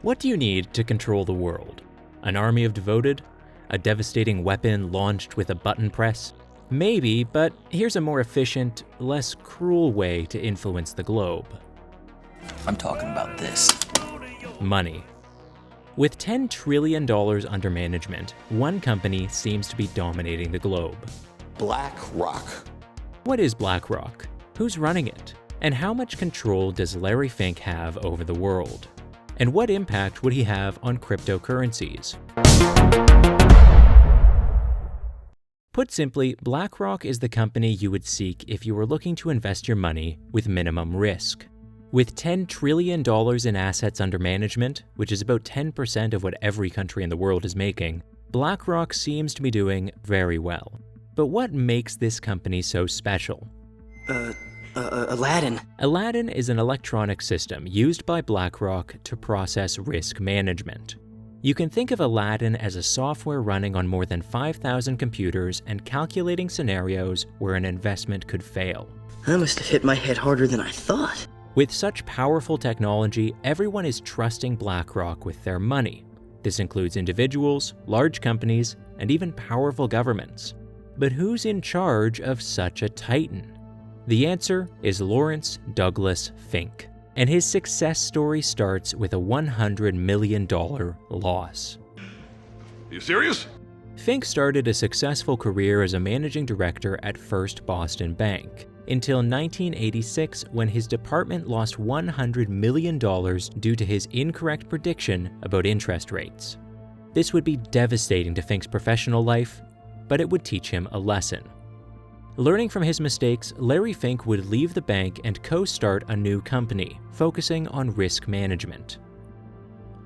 What do you need to control the world? An army of devoted? A devastating weapon launched with a button press? Maybe, but here's a more efficient, less cruel way to influence the globe. I'm talking about this. Money. With $10 trillion under management, one company seems to be dominating the globe. BlackRock. What is BlackRock? Who's running it? And how much control does Larry Fink have over the world? And what impact would he have on cryptocurrencies? Put simply, BlackRock is the company you would seek if you were looking to invest your money with minimum risk. With $10 trillion in assets under management, which is about 10% of what every country in the world is making, BlackRock seems to be doing very well. But what makes this company so special? Aladdin. Aladdin is an electronic system used by BlackRock to process risk management. You can think of Aladdin as a software running on more than 5,000 computers and calculating scenarios where an investment could fail. I must have hit my head harder than I thought. With such powerful technology, everyone is trusting BlackRock with their money. This includes individuals, large companies, and even powerful governments. But who's in charge of such a titan? The answer is Lawrence Douglas Fink, and his success story starts with a $100 million loss. You serious? Fink started a successful career as a managing director at First Boston Bank until 1986, when his department lost $100 million due to his incorrect prediction about interest rates. This would be devastating to Fink's professional life, but it would teach him a lesson. Learning from his mistakes, Larry Fink would leave the bank and co-start a new company, focusing on risk management.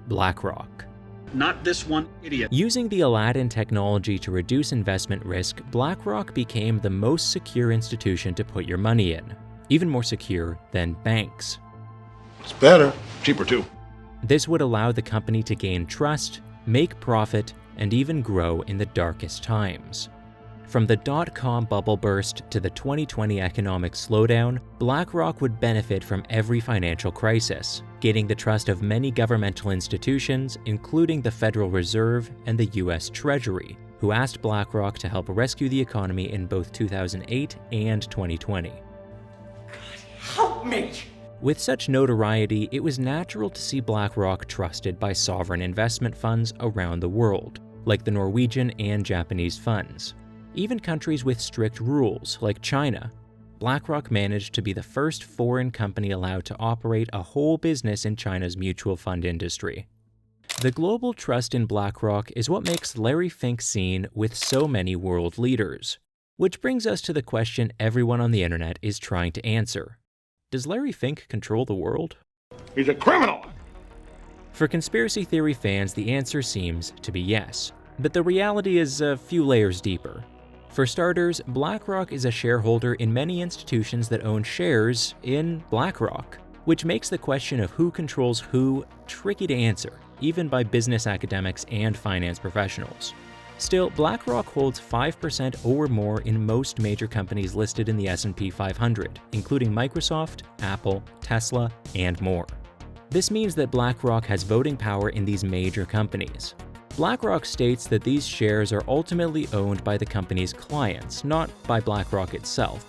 BlackRock. Not this one idiot. Using the Aladdin technology to reduce investment risk, BlackRock became the most secure institution to put your money in, even more secure than banks. It's better. Cheaper too. This would allow the company to gain trust, make profit, and even grow in the darkest times. From the dot-com bubble burst to the 2020 economic slowdown, BlackRock would benefit from every financial crisis, gaining the trust of many governmental institutions, including the Federal Reserve and the US Treasury, who asked BlackRock to help rescue the economy in both 2008 and 2020. Help me! With such notoriety, it was natural to see BlackRock trusted by sovereign investment funds around the world, like the Norwegian and Japanese funds. Even countries with strict rules, like China, BlackRock managed to be the first foreign company allowed to operate a whole business in China's mutual fund industry. The global trust in BlackRock is what makes Larry Fink seen with so many world leaders. Which brings us to the question everyone on the internet is trying to answer. Does Larry Fink control the world? He's a criminal. For conspiracy theory fans, the answer seems to be yes. But the reality is a few layers deeper. For starters, BlackRock is a shareholder in many institutions that own shares in BlackRock, which makes the question of who controls who tricky to answer, even by business academics and finance professionals. Still, BlackRock holds 5% or more in most major companies listed in the S&P 500, including Microsoft, Apple, Tesla, and more. This means that BlackRock has voting power in these major companies. BlackRock states that these shares are ultimately owned by the company's clients, not by BlackRock itself.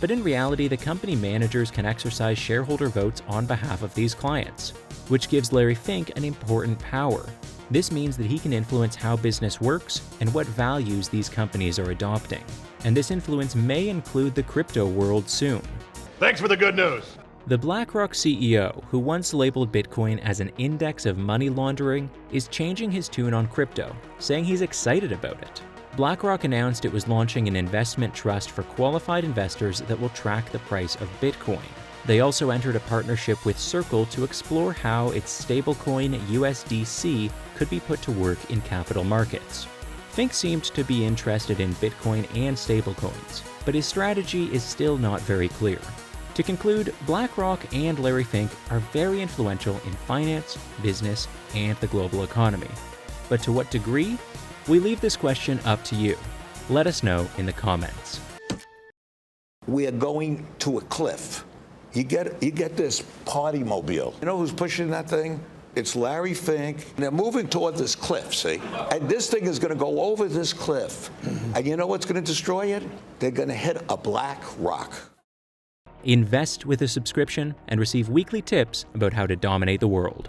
But in reality, the company managers can exercise shareholder votes on behalf of these clients, which gives Larry Fink an important power. This means that he can influence how business works and what values these companies are adopting. And this influence may include the crypto world soon. Thanks for the good news. The BlackRock CEO, who once labeled Bitcoin as an index of money laundering, is changing his tune on crypto, saying he's excited about it. BlackRock announced it was launching an investment trust for qualified investors that will track the price of Bitcoin. They also entered a partnership with Circle to explore how its stablecoin USDC could be put to work in capital markets. Fink seemed to be interested in Bitcoin and stablecoins, but his strategy is still not very clear. To conclude, BlackRock and Larry Fink are very influential in finance, business, and the global economy. But to what degree? We leave this question up to you. Let us know in the comments. We are going to a cliff. You get this party mobile. You know who's pushing that thing? It's Larry Fink. They're moving toward this cliff, see? And this thing is going to go over this cliff. And you know what's going to destroy it? They're going to hit a black rock. Invest with a subscription and receive weekly tips about how to dominate the world.